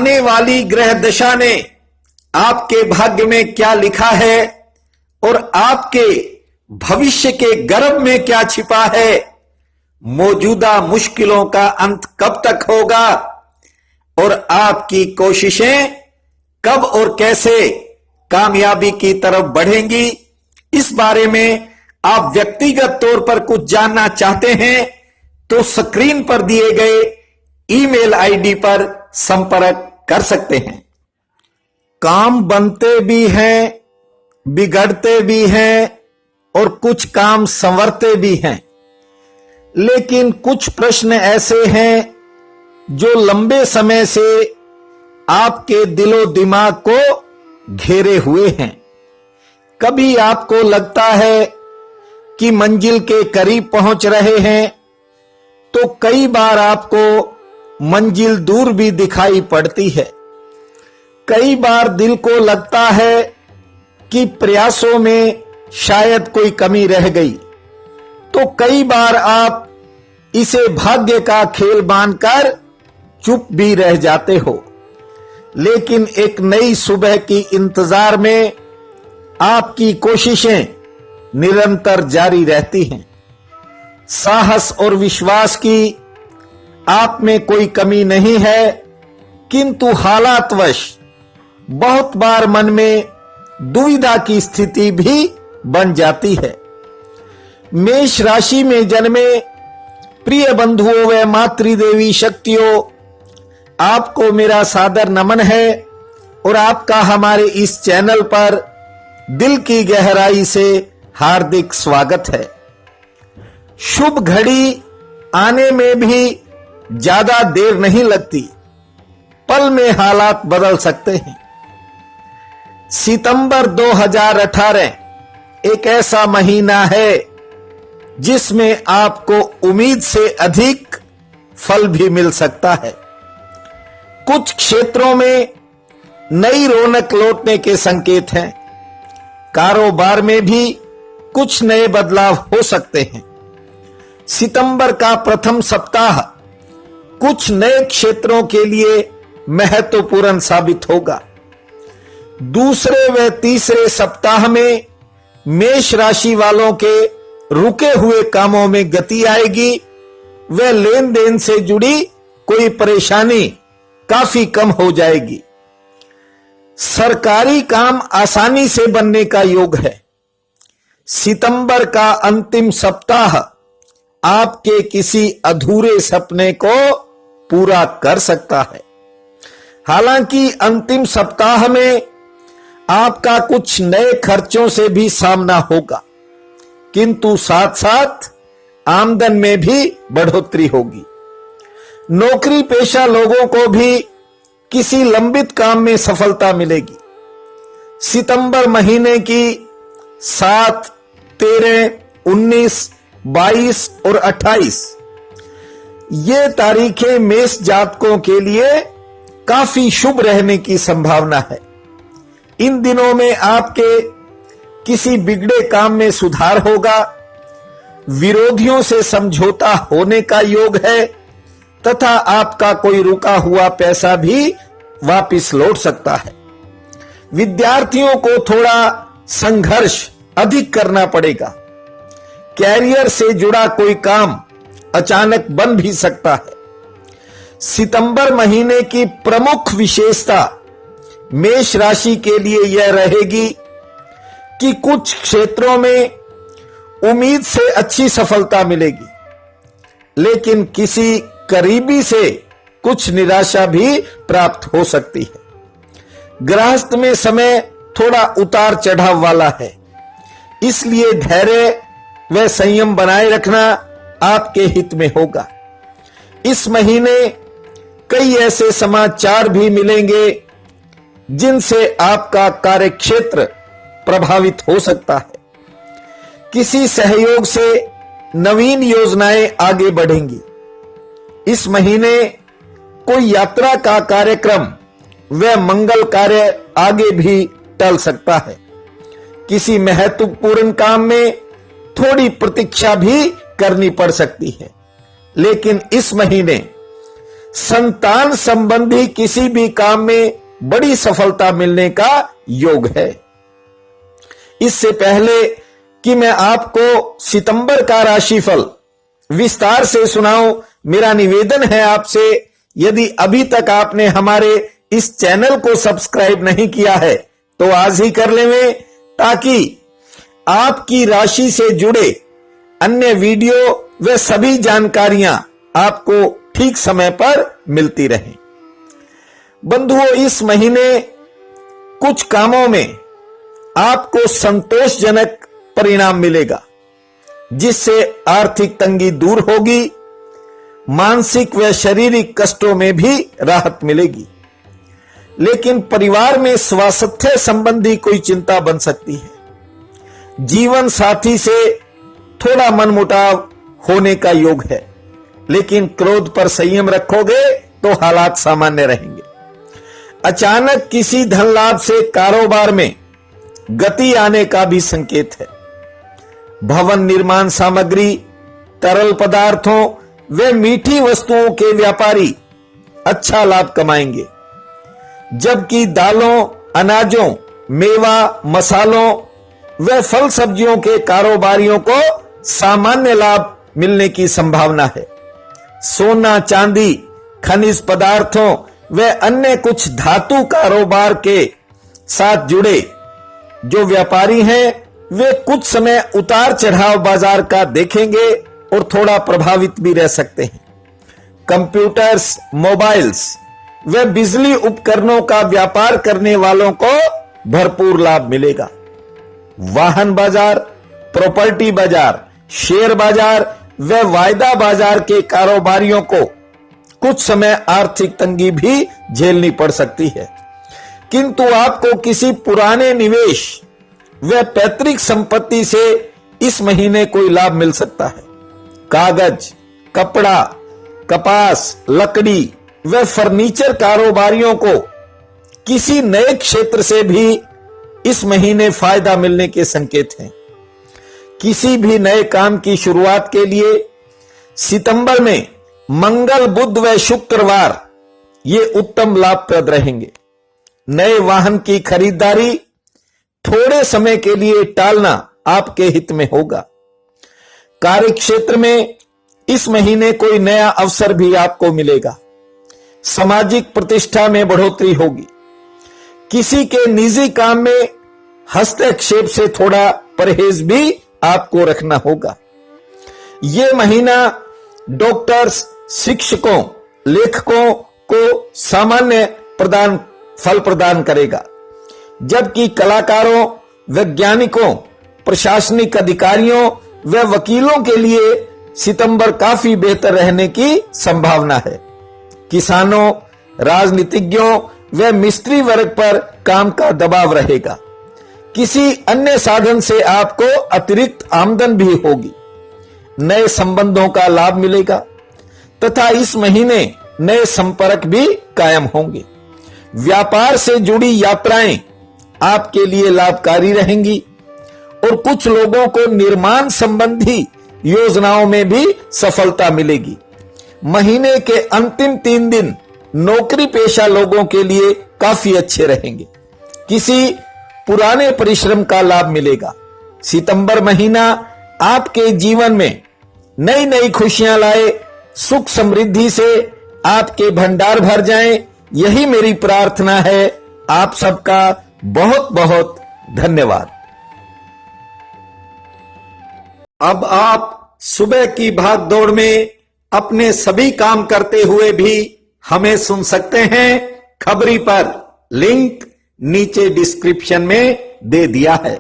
आने वाली ग्रह दशा ने आपके भाग्य में क्या लिखा है और आपके भविष्य के गर्भ में क्या छिपा है, मौजूदा मुश्किलों का अंत कब तक होगा और आपकी कोशिशें कब और कैसे कामयाबी की तरफ बढ़ेंगी, इस बारे में आप व्यक्तिगत तौर पर कुछ जानना चाहते हैं तो स्क्रीन पर दिए गए ईमेल आईडी पर संपर्क कर सकते हैं। काम बनते भी हैं, बिगड़ते भी हैं और कुछ काम संवरते भी हैं, लेकिन कुछ प्रश्न ऐसे हैं जो लंबे समय से आपके दिलो दिमाग को घेरे हुए हैं। कभी आपको लगता है कि मंजिल के करीब पहुंच रहे हैं तो कई बार आपको मंजिल दूर भी दिखाई पड़ती है। कई बार दिल को लगता है कि प्रयासों में शायद कोई कमी रह गई, तो कई बार आप इसे भाग्य का खेल मानकर चुप भी रह जाते हो। लेकिन एक नई सुबह की इंतजार में आपकी कोशिशें निरंतर जारी रहती हैं। साहस और विश्वास की आप में कोई कमी नहीं है, किंतु हालातवश बहुत बार मन में दुविधा की स्थिति भी बन जाती है। मेष राशि में जन्मे प्रिय बंधुओं व मातृदेवी शक्तियों, आपको मेरा सादर नमन है और आपका हमारे इस चैनल पर दिल की गहराई से हार्दिक स्वागत है। शुभ घड़ी आने में भी ज्यादा देर नहीं लगती, पल में हालात बदल सकते हैं। सितंबर 2018 एक ऐसा महीना है जिसमें आपको उम्मीद से अधिक फल भी मिल सकता है। कुछ क्षेत्रों में नई रौनक लौटने के संकेत हैं। कारोबार में भी कुछ नए बदलाव हो सकते हैं। सितंबर का प्रथम सप्ताह कुछ नए क्षेत्रों के लिए महत्वपूर्ण साबित होगा। दूसरे व तीसरे सप्ताह में मेष राशि वालों के रुके हुए कामों में गति आएगी व लेन देन से जुड़ी कोई परेशानी काफी कम हो जाएगी। सरकारी काम आसानी से बनने का योग है। सितंबर का अंतिम सप्ताह आपके किसी अधूरे सपने को पूरा कर सकता है। हालांकि अंतिम सप्ताह में आपका कुछ नए खर्चों से भी सामना होगा, किंतु साथ साथ आमदन में भी बढ़ोतरी होगी। नौकरी पेशा लोगों को भी किसी लंबित काम में सफलता मिलेगी। सितंबर महीने की 7, 13, 19, 22 और 28 ये तारीखें मेष जातकों के लिए काफी शुभ रहने की संभावना है। इन दिनों में आपके किसी बिगड़े काम में सुधार होगा, विरोधियों से समझौता होने का योग है तथा आपका कोई रुका हुआ पैसा भी वापस लौट सकता है। विद्यार्थियों को थोड़ा संघर्ष अधिक करना पड़ेगा। कैरियर से जुड़ा कोई काम अचानक बन भी सकता है। सितंबर महीने की प्रमुख विशेषता मेष राशि के लिए यह रहेगी कि कुछ क्षेत्रों में उम्मीद से अच्छी सफलता मिलेगी, लेकिन किसी करीबी से कुछ निराशा भी प्राप्त हो सकती है। गृहस्थ में समय थोड़ा उतार चढ़ाव वाला है, इसलिए धैर्य व संयम बनाए रखना आपके हित में होगा। इस महीने कई ऐसे समाचार भी मिलेंगे जिनसे आपका कार्यक्षेत्र प्रभावित हो सकता है। किसी सहयोग से नवीन योजनाएं आगे बढ़ेंगी। इस महीने कोई यात्रा का कार्यक्रम व मंगल कार्य आगे भी टल सकता है। किसी महत्वपूर्ण काम में थोड़ी प्रतीक्षा भी करनी पड़ सकती है, लेकिन इस महीने संतान संबंधी किसी भी काम में बड़ी सफलता मिलने का योग है। इससे पहले कि मैं आपको सितंबर का राशिफल विस्तार से सुनाऊं, मेरा निवेदन है आपसे, यदि अभी तक आपने हमारे इस चैनल को सब्सक्राइब नहीं किया है तो आज ही कर लें, ताकि आपकी राशि से जुड़े अन्य वीडियो व सभी जानकारियां आपको ठीक समय पर मिलती रहें। बंधुओं, इस महीने कुछ कामों में आपको संतोषजनक परिणाम मिलेगा, जिससे आर्थिक तंगी दूर होगी, मानसिक व शारीरिक कष्टों में भी राहत मिलेगी। लेकिन परिवार में स्वास्थ्य संबंधी कोई चिंता बन सकती है। जीवन साथी से थोड़ा मनमुटाव होने का योग है, लेकिन क्रोध पर संयम रखोगे तो हालात सामान्य रहेंगे। अचानक किसी धन लाभ से कारोबार में गति आने का भी संकेत है। भवन निर्माण सामग्री, तरल पदार्थों व मीठी वस्तुओं के व्यापारी अच्छा लाभ कमाएंगे, जबकि दालों, अनाजों, मेवा, मसालों व फल सब्जियों के कारोबारियों को सामान्य लाभ मिलने की संभावना है। सोना, चांदी, खनिज पदार्थों व अन्य कुछ धातु कारोबार के साथ जुड़े जो व्यापारी हैं, वे कुछ समय उतार चढ़ाव बाजार का देखेंगे और थोड़ा प्रभावित भी रह सकते हैं। कंप्यूटर्स, मोबाइल्स व बिजली उपकरणों का व्यापार करने वालों को भरपूर लाभ मिलेगा। वाहन बाजार, प्रॉपर्टी बाजार, शेयर बाजार व वायदा बाजार के कारोबारियों को कुछ समय आर्थिक तंगी भी झेलनी पड़ सकती है, किंतु आपको किसी पुराने निवेश व पैतृक संपत्ति से इस महीने कोई लाभ मिल सकता है। कागज, कपड़ा, कपास, लकड़ी व फर्नीचर कारोबारियों को किसी नए क्षेत्र से भी इस महीने फायदा मिलने के संकेत हैं। किसी भी नए काम की शुरुआत के लिए सितंबर में मंगल, बुध व शुक्रवार ये उत्तम लाभप्रद रहेंगे। नए वाहन की खरीदारी थोड़े समय के लिए टालना आपके हित में होगा। कार्य क्षेत्र में इस महीने कोई नया अवसर भी आपको मिलेगा। सामाजिक प्रतिष्ठा में बढ़ोतरी होगी। किसी के निजी काम में हस्तक्षेप से थोड़ा परहेज भी आपको रखना होगा। यह महीना डॉक्टर्स, शिक्षकों, लेखकों को सामान्य फल प्रदान करेगा, जबकि कलाकारों, वैज्ञानिकों, प्रशासनिक अधिकारियों व वकीलों के लिए सितंबर काफी बेहतर रहने की संभावना है। किसानों, राजनीतिज्ञों व मिस्त्री वर्ग पर काम का दबाव रहेगा। किसी अन्य साधन से आपको अतिरिक्त आमदन भी होगी। नए संबंधों का लाभ मिलेगा तथा इस महीने नए संपर्क भी कायम होंगे। व्यापार से जुड़ी यात्राएं आपके लिए लाभकारी रहेंगी और कुछ लोगों को निर्माण संबंधी योजनाओं में भी सफलता मिलेगी। महीने के अंतिम 3 दिन नौकरी पेशा लोगों के लिए काफी अच्छे रहेंगे। किसी पुराने परिश्रम का लाभ मिलेगा। सितंबर महीना आपके जीवन में नई नई खुशियां लाए, सुख समृद्धि से आपके भंडार भर जाएं, यही मेरी प्रार्थना है। आप सबका बहुत बहुत धन्यवाद। अब आप सुबह की भागदौड़ में अपने सभी काम करते हुए भी हमें सुन सकते हैं। खबरी पर लिंक नीचे डिस्क्रिप्शन में दे दिया है।